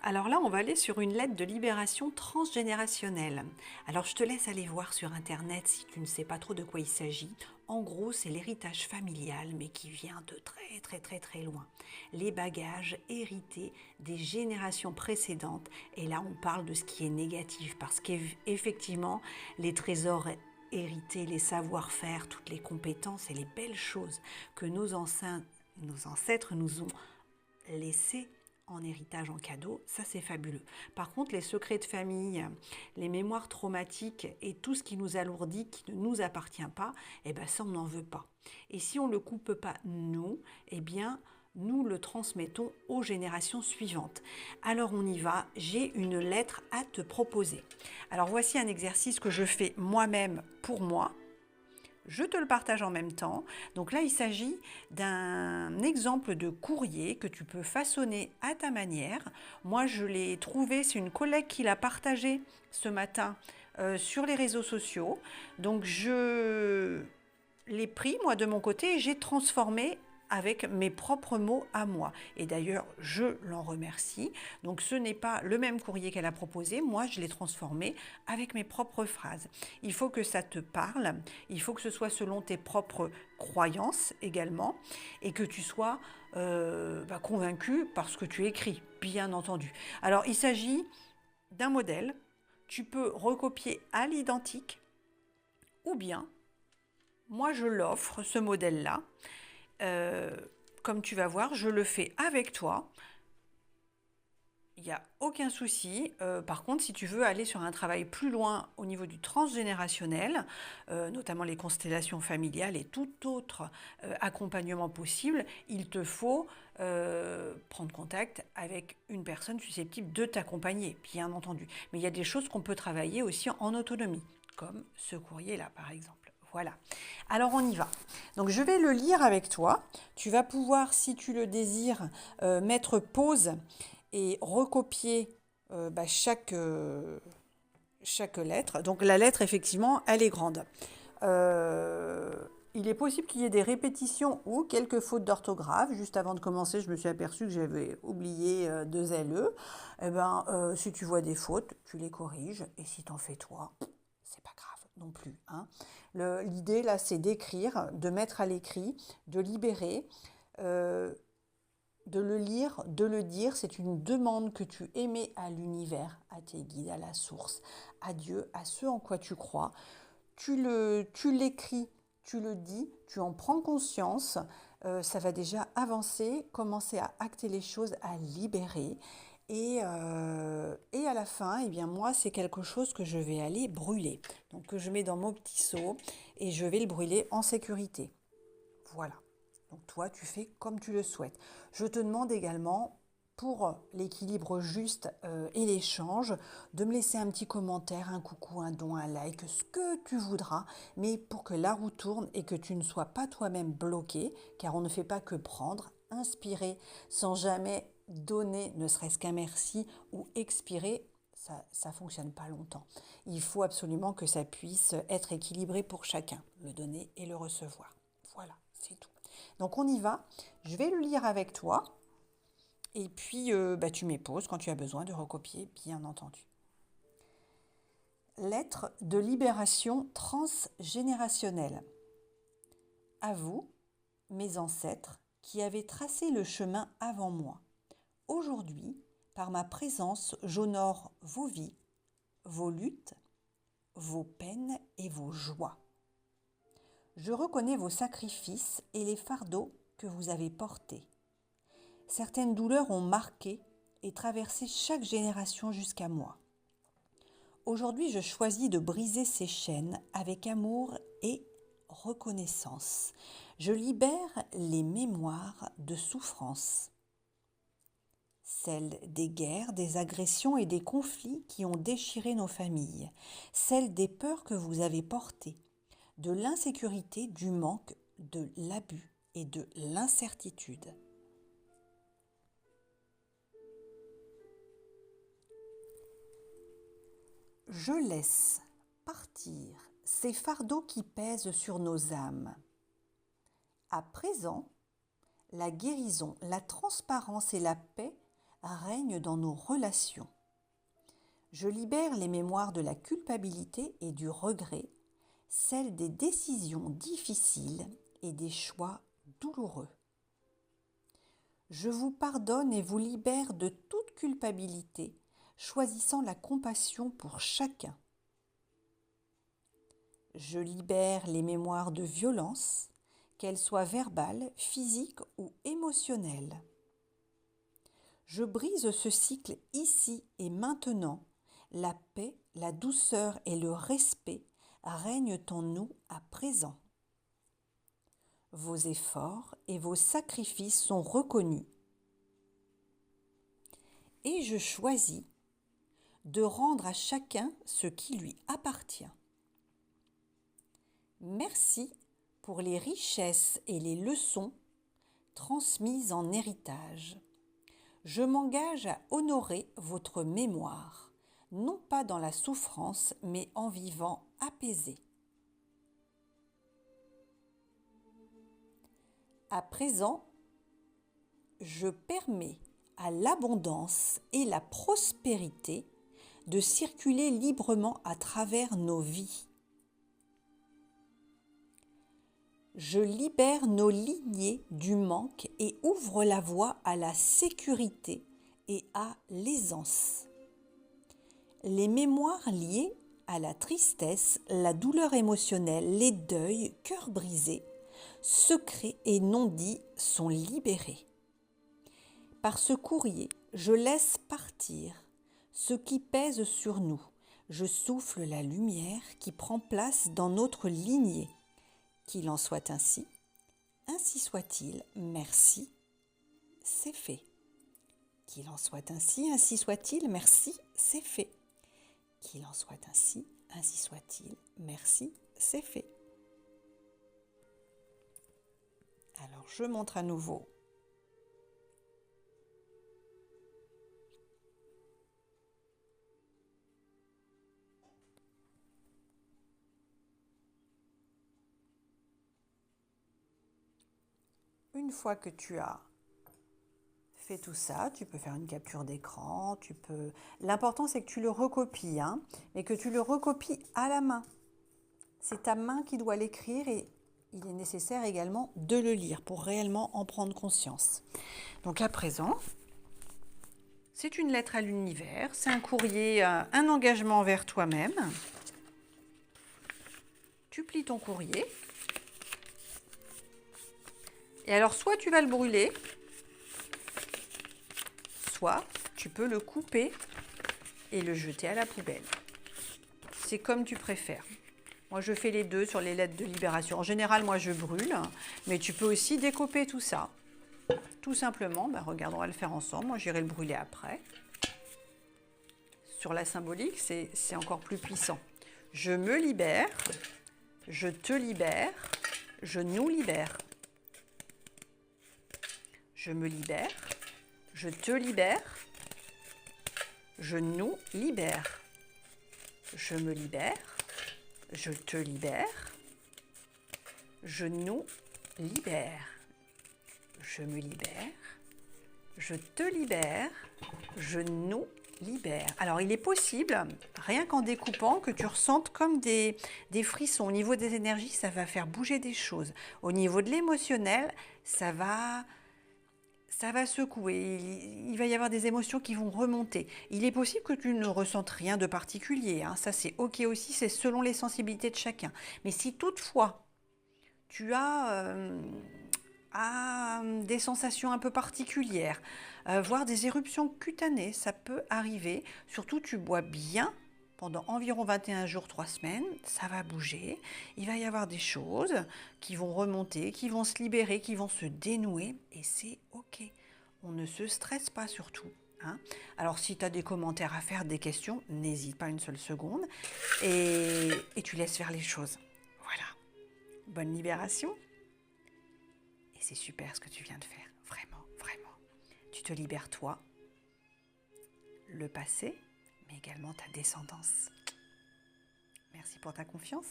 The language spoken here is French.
Alors là, on va aller sur une lettre de libération transgénérationnelle. Alors je te laisse aller voir sur Internet si tu ne sais pas trop de quoi il s'agit. En gros, c'est l'héritage familial, mais qui vient de très très très très loin. Les bagages hérités des générations précédentes. Et là, on parle de ce qui est négatif, parce qu'effectivement, les trésors hérités, les savoir-faire, toutes les compétences et les belles choses que nos ancêtres nous ont laissées en héritage, en cadeau, ça c'est fabuleux. Par contre, les secrets de famille, les mémoires traumatiques et tout ce qui nous alourdit, qui ne nous appartient pas, eh ben ça on n'en veut pas. Et si on ne le coupe pas nous, eh bien nous le transmettons aux générations suivantes. Alors on y va, j'ai une lettre à te proposer. Alors voici un exercice que je fais moi-même pour moi. Je te le partage en même temps. Donc là, il s'agit d'un exemple de courrier que tu peux façonner à ta manière. Moi, je l'ai trouvé, c'est une collègue qui l'a partagé ce matin sur les réseaux sociaux. Donc je l'ai pris, moi, de mon côté, et j'ai transformé avec mes propres mots à moi. Et d'ailleurs, je l'en remercie. Donc ce n'est pas le même courrier qu'elle a proposé, moi je l'ai transformé avec mes propres phrases. Il faut que ça te parle, il faut que ce soit selon tes propres croyances également, et que tu sois convaincu par ce que tu écris, bien entendu. Alors il s'agit d'un modèle, tu peux recopier à l'identique, ou bien, moi je l'offre, ce modèle-là, comme tu vas voir, je le fais avec toi. Il n'y a aucun souci. Par contre, si tu veux aller sur un travail plus loin au niveau du transgénérationnel, notamment les constellations familiales et tout autre accompagnement possible, il te faut prendre contact avec une personne susceptible de t'accompagner, bien entendu. Mais il y a des choses qu'on peut travailler aussi en autonomie, comme ce courrier-là, par exemple. Voilà. Alors on y va. Donc je vais le lire avec toi. Tu vas pouvoir, si tu le désires, mettre pause et recopier chaque lettre. Donc la lettre, effectivement, elle est grande. Il est possible qu'il y ait des répétitions ou quelques fautes d'orthographe. Juste avant de commencer, je me suis aperçue que j'avais oublié deux LE. Si tu vois des fautes, tu les corriges. Et si t'en fais toi, c'est pas grave non plus. Hein. L'idée, là, c'est d'écrire, de mettre à l'écrit, de libérer. De le lire, de le dire, c'est une demande que tu émets à l'univers, à tes guides, à la source, à Dieu, à ce en quoi tu crois. Tu l'écris, tu le dis, tu en prends conscience, ça va déjà avancer, commencer à acter les choses, à libérer. Et à la fin, eh bien moi, c'est quelque chose que je vais aller brûler. Donc que je mets dans mon petit seau et je vais le brûler en sécurité. Voilà. Donc toi, tu fais comme tu le souhaites. Je te demande également, pour l'équilibre juste et l'échange, de me laisser un petit commentaire, un coucou, un don, un like, ce que tu voudras, mais pour que la roue tourne et que tu ne sois pas toi-même bloqué, car on ne fait pas que prendre, inspirer sans jamais donner, ne serait-ce qu'un merci, ou expirer, ça ne fonctionne pas longtemps. Il faut absolument que ça puisse être équilibré pour chacun, le donner et le recevoir. Voilà, c'est tout. Donc on y va. Je vais le lire avec toi. Et puis tu mets pause quand tu as besoin de recopier, bien entendu. Lettre de libération transgénérationnelle. À vous, mes ancêtres, qui avez tracé le chemin avant moi. Aujourd'hui, par ma présence, j'honore vos vies, vos luttes, vos peines et vos joies. Je reconnais vos sacrifices et les fardeaux que vous avez portés. Certaines douleurs ont marqué et traversé chaque génération jusqu'à moi. Aujourd'hui, je choisis de briser ces chaînes avec amour et reconnaissance. Je libère les mémoires de souffrance, celles des guerres, des agressions et des conflits qui ont déchiré nos familles, celles des peurs que vous avez portées, de l'insécurité, du manque, de l'abus et de l'incertitude. Je laisse partir ces fardeaux qui pèsent sur nos âmes. À présent, la guérison, la transparence et la paix règne dans nos relations. Je libère les mémoires de la culpabilité et du regret, celles des décisions difficiles et des choix douloureux. Je vous pardonne et vous libère de toute culpabilité, choisissant la compassion pour chacun. Je libère les mémoires de violence, qu'elles soient verbales, physiques ou émotionnelles. Je brise ce cycle ici et maintenant. La paix, la douceur et le respect règnent en nous à présent. Vos efforts et vos sacrifices sont reconnus. Et je choisis de rendre à chacun ce qui lui appartient. Merci pour les richesses et les leçons transmises en héritage. Je m'engage à honorer votre mémoire, non pas dans la souffrance, mais en vivant apaisé. À présent, je permets à l'abondance et la prospérité de circuler librement à travers nos vies. Je libère nos lignées du manque et ouvre la voie à la sécurité et à l'aisance. Les mémoires liées à la tristesse, la douleur émotionnelle, les deuils, cœurs brisés, secrets et non-dits sont libérés. Par ce courrier, je laisse partir ce qui pèse sur nous. Je souffle la lumière qui prend place dans notre lignée. Qu'il en soit ainsi soit-il, merci, c'est fait. Qu'il en soit ainsi soit-il, merci, c'est fait. Qu'il en soit ainsi soit-il, merci, c'est fait. Alors je montre à nouveau. Une fois que tu as fait tout ça, tu peux faire une capture d'écran, L'important, c'est que tu le recopies, mais que tu le recopies à la main. C'est ta main qui doit l'écrire et il est nécessaire également de le lire pour réellement en prendre conscience. Donc à présent, c'est une lettre à l'univers, c'est un courrier, un engagement envers toi-même. Tu plies ton courrier. Et alors, soit tu vas le brûler, soit tu peux le couper et le jeter à la poubelle. C'est comme tu préfères. Moi, je fais les deux sur les lettres de libération. En général, moi, je brûle, mais tu peux aussi découper tout ça. Tout simplement, regarde, on va le faire ensemble. Moi, j'irai le brûler après. Sur la symbolique, c'est encore plus puissant. Je me libère, je te libère, je nous libère. Je me libère, je te libère, je nous libère. Je me libère, je te libère, je nous libère. Je me libère, je te libère, je nous libère. Alors, il est possible, rien qu'en découpant, que tu ressentes comme des frissons. Au niveau des énergies, ça va faire bouger des choses. Au niveau de l'émotionnel, ça va secouer, il va y avoir des émotions qui vont remonter. Il est possible que tu ne ressentes rien de particulier, ça c'est ok aussi, c'est selon les sensibilités de chacun. Mais si toutefois tu as des sensations un peu particulières, voire des éruptions cutanées, ça peut arriver. Surtout tu bois bien. Pendant environ 21 jours, 3 semaines, ça va bouger. Il va y avoir des choses qui vont remonter, qui vont se libérer, qui vont se dénouer. Et c'est OK. On ne se stresse pas surtout. Alors, si tu as des commentaires à faire, des questions, n'hésite pas une seule seconde. Et tu laisses faire les choses. Voilà. Bonne libération. Et c'est super ce que tu viens de faire. Vraiment, vraiment. Tu te libères toi, le passé, mais également ta descendance. Merci pour ta confiance.